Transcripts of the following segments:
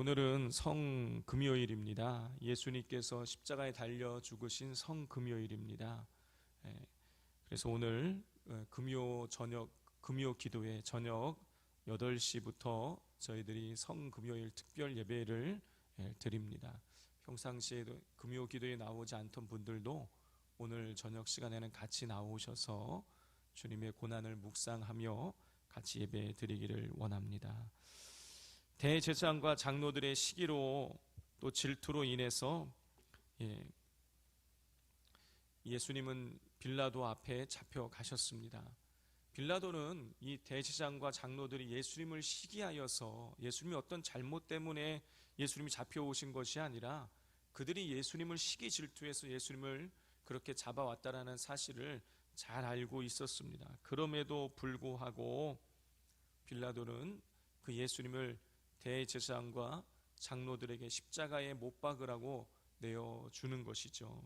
오늘은 성금요일입니다. 예수님께서 십자가에 달려 죽으신 성금요일입니다. 그래서 오늘 금요 기도회 저녁 8시부터 저희들이 성금요일 특별 예배를 드립니다. 평상시에도 금요 기도에 나오지 않던 분들도 오늘 저녁 시간에는 같이 나오셔서 주님의 고난을 묵상하며 같이 예배 드리기를 원합니다. 대제사장과 장로들의 시기로 또 질투로 인해서 예수님은 빌라도 앞에 잡혀가셨습니다. 빌라도는 이 대제사장과 장로들이 예수님을 시기하여서 예수님이 어떤 잘못 때문에 예수님이 잡혀오신 것이 아니라 그들이 예수님을 시기 질투해서 예수님을 그렇게 잡아왔다라는 사실을 잘 알고 있었습니다. 그럼에도 불구하고 빌라도는 그 예수님을 대제사장과 장로들에게 십자가에 못 박으라고 내어주는 것이죠.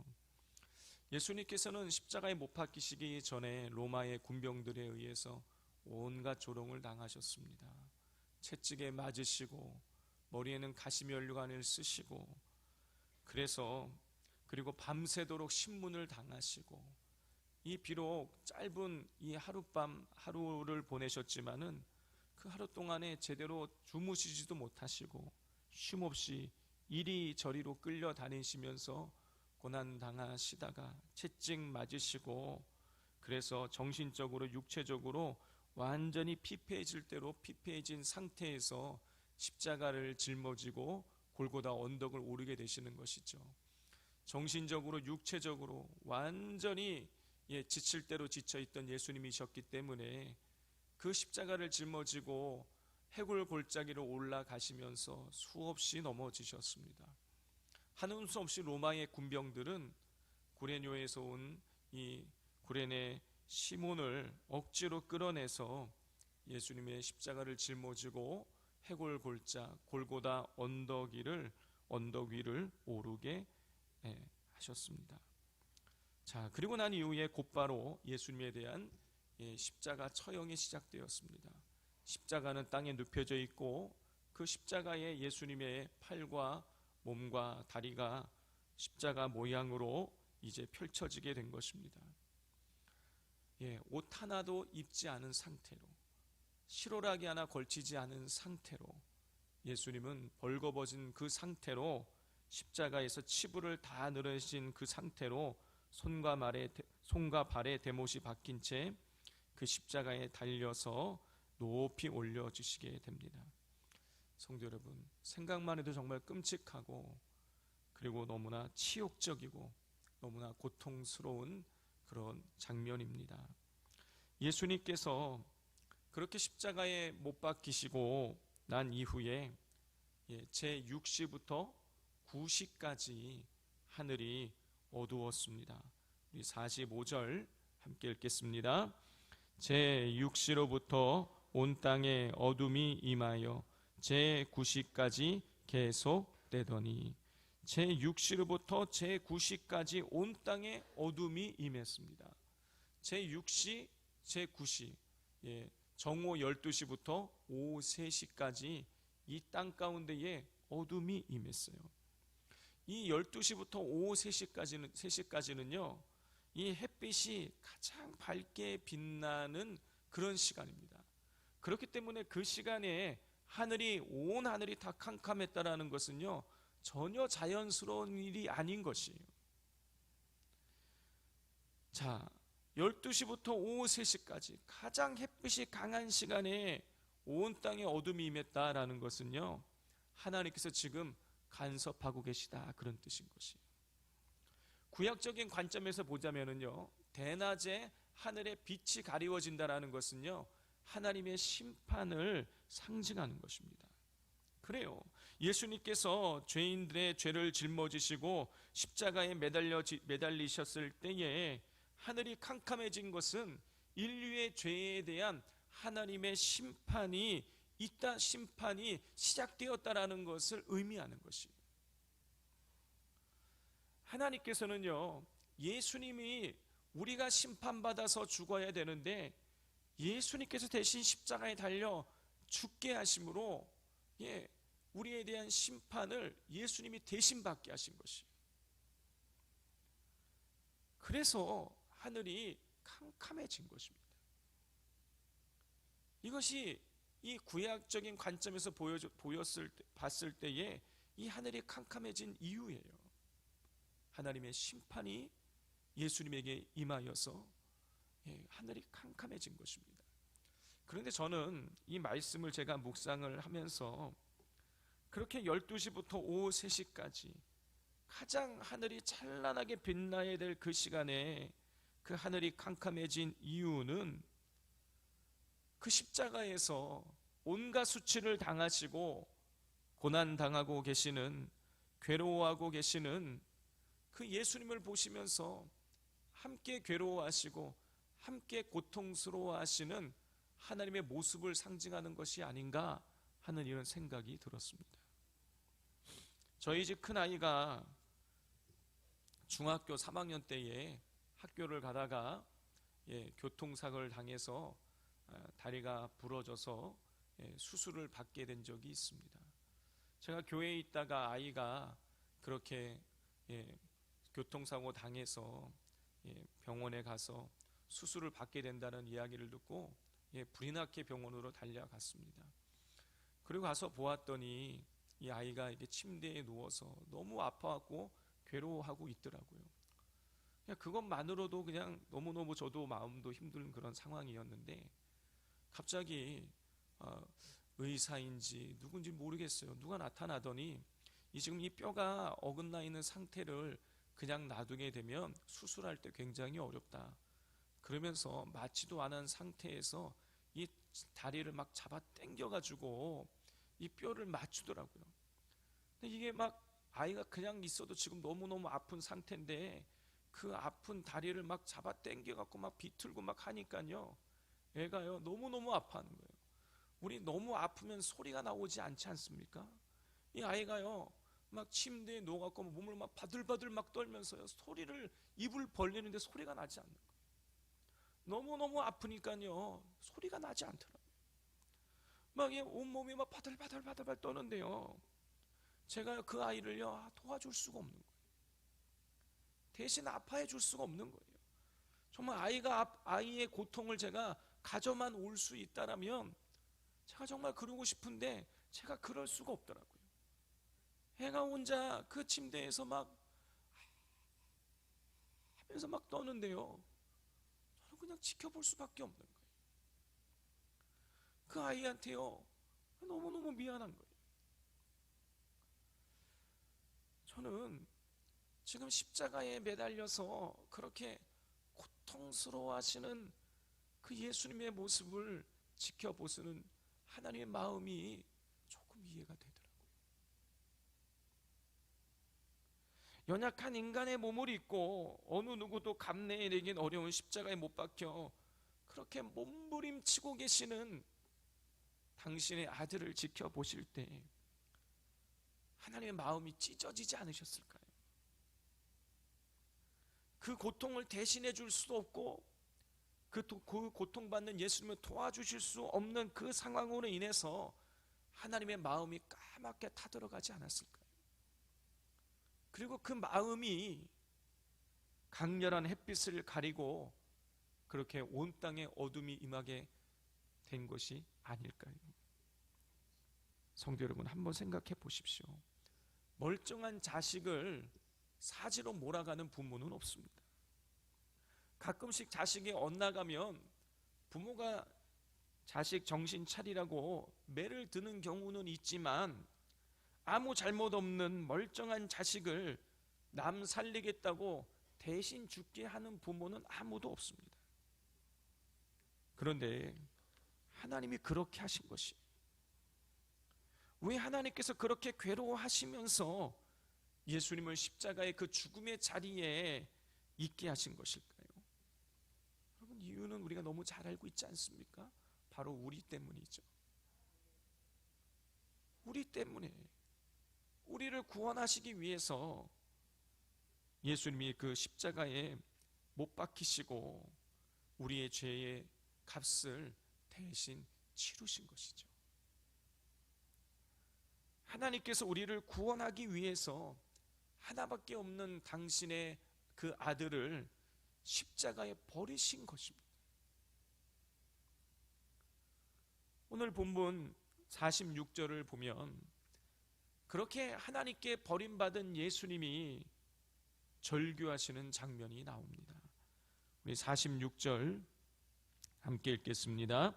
예수님께서는 십자가에 못 박히시기 전에 로마의 군병들에 의해서 온갖 조롱을 당하셨습니다. 채찍에 맞으시고 머리에는 가시면류관을 쓰시고 그리고 밤새도록 신문을 당하시고 이 비록 짧은 이 하루를 보내셨지만은 그 하루 동안에 제대로 주무시지도 못하시고 쉼없이 이리저리로 끌려다니시면서 고난당하시다가 채찍 맞으시고 그래서 정신적으로 육체적으로 완전히 피폐해질 대로 피폐해진 상태에서 십자가를 짊어지고 골고다 언덕을 오르게 되시는 것이죠. 정신적으로 육체적으로 완전히 지칠 대로 지쳐있던 예수님이셨기 때문에 그 십자가를 짊어지고 해골 골짜기로 올라가시면서 수없이 넘어지셨습니다. 한음 수 없이 로마의 군병들은 구레뇨에서 온 이 구레네 시몬을 억지로 끌어내서 예수님의 십자가를 짊어지고 해골 골고다 언덕 위를 오르게 하셨습니다. 자, 그리고 난 이후에 곧바로 예수님에 대한 십자가 처형이 시작되었습니다. 십자가는 땅에 눕혀져 있고 그 십자가에 예수님의 팔과 몸과 다리가 십자가 모양으로 이제 펼쳐지게 된 것입니다. 옷 하나도 입지 않은 상태로, 실오라기 하나 걸치지 않은 상태로 예수님은 벌거벗은 그 상태로 십자가에서 치부를 다 늘으신 그 상태로 손과 발에 대못이 박힌 채 그 십자가에 달려서 높이 올려주시게 됩니다. 성도 여러분, 생각만 해도 정말 끔찍하고 그리고 너무나 치욕적이고 너무나 고통스러운 그런 장면입니다. 예수님께서 그렇게 십자가에 못 박히시고 난 이후에 제6시부터 9시까지 하늘이 어두웠습니다. 우리 45절 함께 읽겠습니다. 제6시로부터 온 땅에 어둠이 임하여 제9시까지 계속되더니 제6시로부터 제9시까지 온 땅에 어둠이 임했습니다. 제6시, 제9시, 정오 12시부터 오후 3시까지 이 땅 가운데에 어둠이 임했어요. 이 12시부터 오후 3시까지는요 이 햇빛이 가장 밝게 빛나는 그런 시간입니다. 그렇기 때문에 그 시간에 온 하늘이 다 캄캄했다라는 것은요 전혀 자연스러운 일이 아닌 것이에요. 자, 12시부터 오후 3시까지 가장 햇빛이 강한 시간에 온 땅에 어둠이 임했다라는 것은요 하나님께서 지금 간섭하고 계시다 그런 뜻인 것이에요. 구약적인 관점에서 보자면은요 대낮에 하늘의 빛이 가리워진다라는 것은요 하나님의 심판을 상징하는 것입니다. 그래요. 예수님께서 죄인들의 죄를 짊어지시고 십자가에 매달리셨을 때에 하늘이 캄캄해진 것은 인류의 죄에 대한 하나님의 심판이 시작되었다라는 것을 의미하는 것이에요. 하나님께서는요 예수님이 우리가 심판받아서 죽어야 되는데 예수님께서 대신 십자가에 달려 죽게 하심으로 우리에 대한 심판을 예수님이 대신 받게 하신 것이에요. 그래서 하늘이 캄캄해진 것입니다. 이것이 이 구약적인 관점에서 봤을 때에 이 하늘이 캄캄해진 이유예요. 하나님의 심판이 예수님에게 임하여서 하늘이 캄캄해진 것입니다. 그런데 저는 이 말씀을 제가 묵상을 하면서 그렇게 12시부터 오후 3시까지 가장 하늘이 찬란하게 빛나야 될 그 시간에 그 하늘이 캄캄해진 이유는 그 십자가에서 온갖 수치를 당하시고 고난당하고 계시는, 괴로워하고 계시는 그 예수님을 보시면서 함께 괴로워하시고 함께 고통스러워하시는 하나님의 모습을 상징하는 것이 아닌가 하는 이런 생각이 들었습니다. 저희 집 큰아이가 중학교 3학년 때에 학교를 가다가 교통사고를 당해서 다리가 부러져서 수술을 받게 된 적이 있습니다. 제가 교회에 있다가 아이가 그렇게 교통사고 당해서 병원에 가서 수술을 받게 된다는 이야기를 듣고 불이 나게 병원으로 달려갔습니다. 그리고 가서 보았더니 이 아이가 이렇게 침대에 누워서 너무 아파하고 괴로워하고 있더라고요. 그냥 그것만으로도 그냥 너무너무 저도 마음도 힘든 그런 상황이었는데 갑자기 의사인지 누군지 모르겠어요. 누가 나타나더니 지금 이 뼈가 어긋나 있는 상태를 그냥 놔두게 되면 수술할 때 굉장히 어렵다. 그러면서 맞지도 않은 상태에서 이 다리를 막 잡아 당겨가지고 이 뼈를 맞추더라고요. 근데 이게 막 아이가 그냥 있어도 지금 너무너무 아픈 상태인데 그 아픈 다리를 막 잡아 당겨갖고 막 비틀고 막 하니까요, 애가요 너무너무 아파하는 거예요. 우리 너무 아프면 소리가 나오지 않지 않습니까? 이 아이가요 막 침대에 누워갖고 몸을 막 바들바들 막 떨면서요 소리를, 입을 벌리는데 소리가 나지 않는 거예요. 너무너무 아프니까요 소리가 나지 않더라고요. 막 온몸이 막 바들바들 떠는데요, 제가 그 아이를요 도와줄 수가 없는 거예요. 대신 아파해 줄 수가 없는 거예요. 정말 아이의 고통을 제가 가져만 올 수 있다라면 제가 정말 그러고 싶은데 제가 그럴 수가 없더라고요. 애가 혼자 그 침대에서 막 하면서 막 떠는데요, 저는 그냥 지켜볼 수밖에 없는 거예요. 그 아이한테요 너무너무 미안한 거예요. 저는 지금 십자가에 매달려서 그렇게 고통스러워 하시는 그 예수님의 모습을 지켜보시는 하나님의 마음이 조금 이해가 되더라고요. 연약한 인간의 몸을 입고 어느 누구도 감내내긴 어려운 십자가에 못 박혀 그렇게 몸부림치고 계시는 당신의 아들을 지켜보실 때 하나님의 마음이 찢어지지 않으셨을까요? 그 고통을 대신해 줄 수도 없고 그 고통받는 예수님을 도와주실 수 없는 그 상황으로 인해서 하나님의 마음이 까맣게 타들어가지 않았을까요? 그리고 그 마음이 강렬한 햇빛을 가리고 그렇게 온 땅에 어둠이 임하게 된 것이 아닐까요? 성도 여러분, 한번 생각해 보십시오. 멀쩡한 자식을 사지로 몰아가는 부모는 없습니다. 가끔씩 자식이 엇나가면 부모가 자식 정신 차리라고 매를 드는 경우는 있지만 아무 잘못 없는 멀쩡한 자식을 남 살리겠다고 대신 죽게 하는 부모는 아무도 없습니다. 그런데 하나님이 그렇게 하신 것이, 왜 하나님께서 그렇게 괴로워하시면서 예수님을 십자가의 그 죽음의 자리에 있게 하신 것일까요? 여러분, 이유는 우리가 너무 잘 알고 있지 않습니까? 바로 우리 때문이죠. 우리 때문에, 우리를 구원하시기 위해서 예수님이 그 십자가에 못 박히시고 우리의 죄의 값을 대신 치르신 것이죠. 하나님께서 우리를 구원하기 위해서 하나밖에 없는 당신의 그 아들을 십자가에 버리신 것입니다. 오늘 본문 46절을 보면 그렇게 하나님께 버림받은 예수님이 절규하시는 장면이 나옵니다. 우리 46절 함께 읽겠습니다.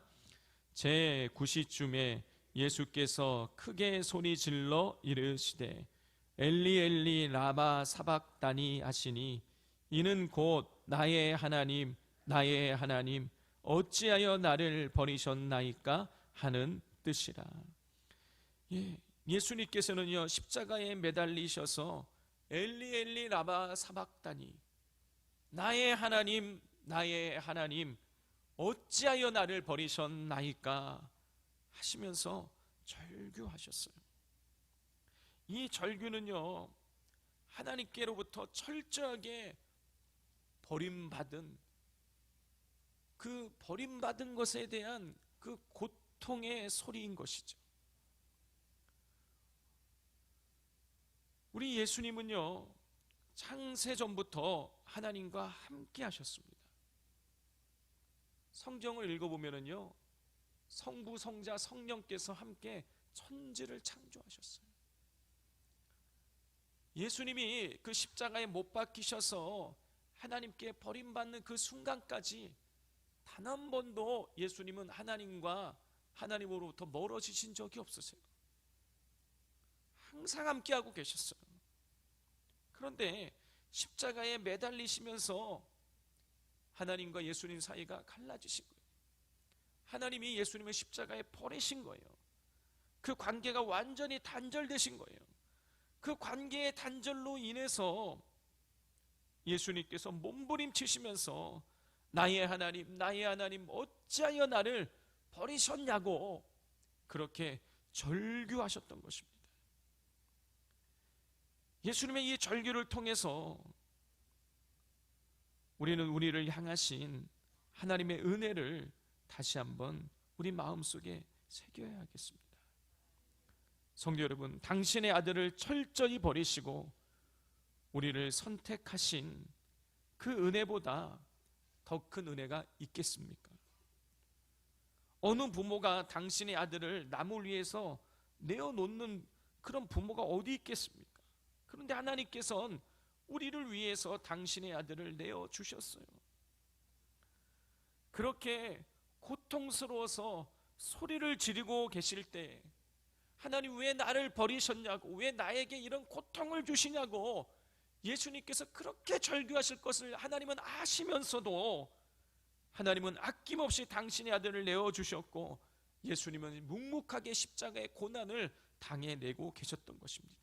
제 9시쯤에 예수께서 크게 소리 질러 이르시되 엘리 엘리 라마 사박다니 하시니 이는 곧 나의 하나님 나의 하나님 어찌하여 나를 버리셨나이까 하는 뜻이라. 예수님께서는요 십자가에 매달리셔서 엘리 엘리 라마 사박다니 나의 하나님 나의 하나님 어찌하여 나를 버리셨나이까 하시면서 절규하셨어요. 이 절규는요 하나님께로부터 철저하게 버림받은 그 버림받은 것에 대한 그 고통의 소리인 것이죠. 우리 예수님은요 창세전부터 하나님과 함께 하셨습니다. 성경을 읽어보면은요 성부 성자 성령께서 함께 천지를 창조하셨어요. 예수님이 그 십자가에 못 박히셔서 하나님께 버림받는 그 순간까지 단 한 번도 예수님은 하나님으로부터 멀어지신 적이 없으세요. 항상 함께하고 계셨어요. 그런데 십자가에 매달리시면서 하나님과 예수님 사이가 갈라지신 거예요. 하나님이 예수님을 십자가에 버리신 거예요. 그 관계가 완전히 단절되신 거예요. 그 관계의 단절로 인해서 예수님께서 몸부림치시면서 나의 하나님 어찌하여 나를 버리셨냐고 그렇게 절규하셨던 것입니다. 예수님의 이 절규를 통해서 우리는 우리를 향하신 하나님의 은혜를 다시 한번 우리 마음속에 새겨야 하겠습니다. 성도 여러분, 당신의 아들을 철저히 버리시고 우리를 선택하신 그 은혜보다 더 큰 은혜가 있겠습니까? 어느 부모가 당신의 아들을 남을 위해서 내어놓는 그런 부모가 어디 있겠습니까? 그런데 하나님께서는 우리를 위해서 당신의 아들을 내어주셨어요. 그렇게 고통스러워서 소리를 지르고 계실 때 하나님 왜 나를 버리셨냐고, 왜 나에게 이런 고통을 주시냐고 예수님께서 그렇게 절규하실 것을 하나님은 아시면서도 하나님은 아낌없이 당신의 아들을 내어주셨고 예수님은 묵묵하게 십자가의 고난을 당해내고 계셨던 것입니다.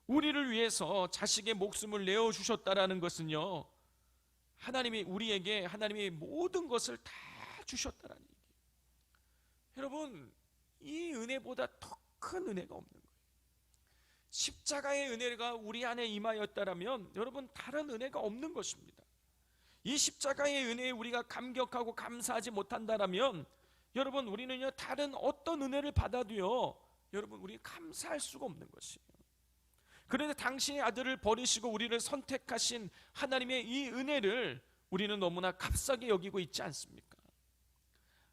우리를 위해서 자식의 목숨을 내어주셨다라는 것은요 하나님이 우리에게 하나님이 모든 것을 다 주셨다라는 얘기예요. 여러분, 이 은혜보다 더 큰 은혜가 없는 거예요. 십자가의 은혜가 우리 안에 임하였다라면 여러분 다른 은혜가 없는 것입니다. 이 십자가의 은혜에 우리가 감격하고 감사하지 못한다라면 여러분 우리는요 다른 어떤 은혜를 받아도요 여러분 우리 감사할 수가 없는 것이에요. 그런데 당신의 아들을 버리시고 우리를 선택하신 하나님의 이 은혜를 우리는 너무나 값싸게 여기고 있지 않습니까?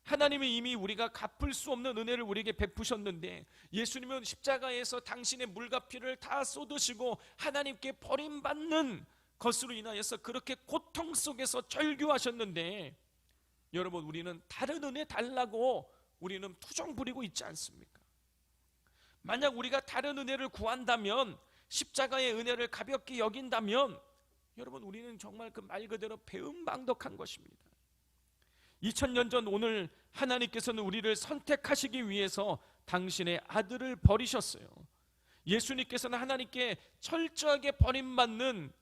하나님이 이미 우리가 갚을 수 없는 은혜를 우리에게 베푸셨는데 예수님은 십자가에서 당신의 물과 피를 다 쏟으시고 하나님께 버림받는 것으로 인하여서 그렇게 고통 속에서 절규하셨는데 여러분 우리는 다른 은혜 달라고 우리는 투정 부리고 있지 않습니까? 만약 우리가 다른 은혜를 구한다면 십자가의 은혜를 가볍게 여긴다면 여러분 우리는 정말 그 말 그대로 배은망덕한 것입니다. 2000년 전 오늘 하나님께서는 우리를 선택하시기 위해서 당신의 아들을 버리셨어요. 예수님께서는 하나님께 철저하게 버림받는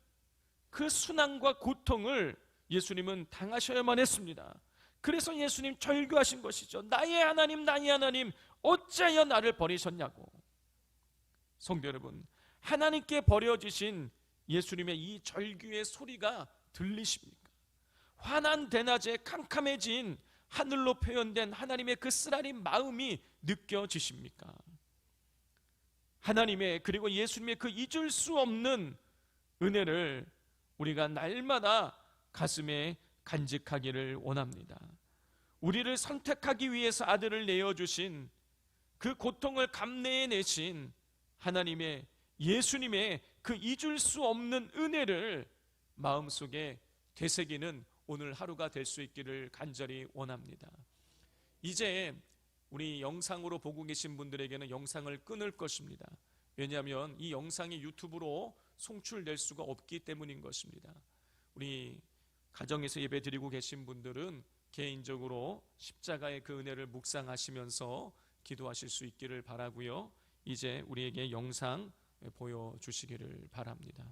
그 순환과 고통을 예수님은 당하셔야만 했습니다. 그래서 예수님 절규하신 것이죠. 나의 하나님 어찌하여 나를 버리셨냐고. 성도 여러분, 하나님께 버려지신 예수님의 이 절규의 소리가 들리십니까? 환한 대낮에 캄캄해진 하늘로 표현된 하나님의 그 쓰라린 마음이 느껴지십니까? 하나님의, 그리고 예수님의 그 잊을 수 없는 은혜를 우리가 날마다 가슴에 간직하기를 원합니다. 우리를 선택하기 위해서 아들을 내어주신, 그 고통을 감내해내신 하나님의, 예수님의 그 잊을 수 없는 은혜를 마음속에 되새기는 오늘 하루가 될 수 있기를 간절히 원합니다. 이제 우리 영상으로 보고 계신 분들에게는 영상을 끊을 것입니다. 왜냐하면 이 영상이 유튜브로 송출될 수가 없기 때문인 것입니다. 우리 가정에서 예배 드리고 계신 분들은 개인적으로 십자가의 그 은혜를 묵상하시면서 기도하실 수 있기를 바라고요. 이제 우리에게 영상 보여주시기를 바랍니다.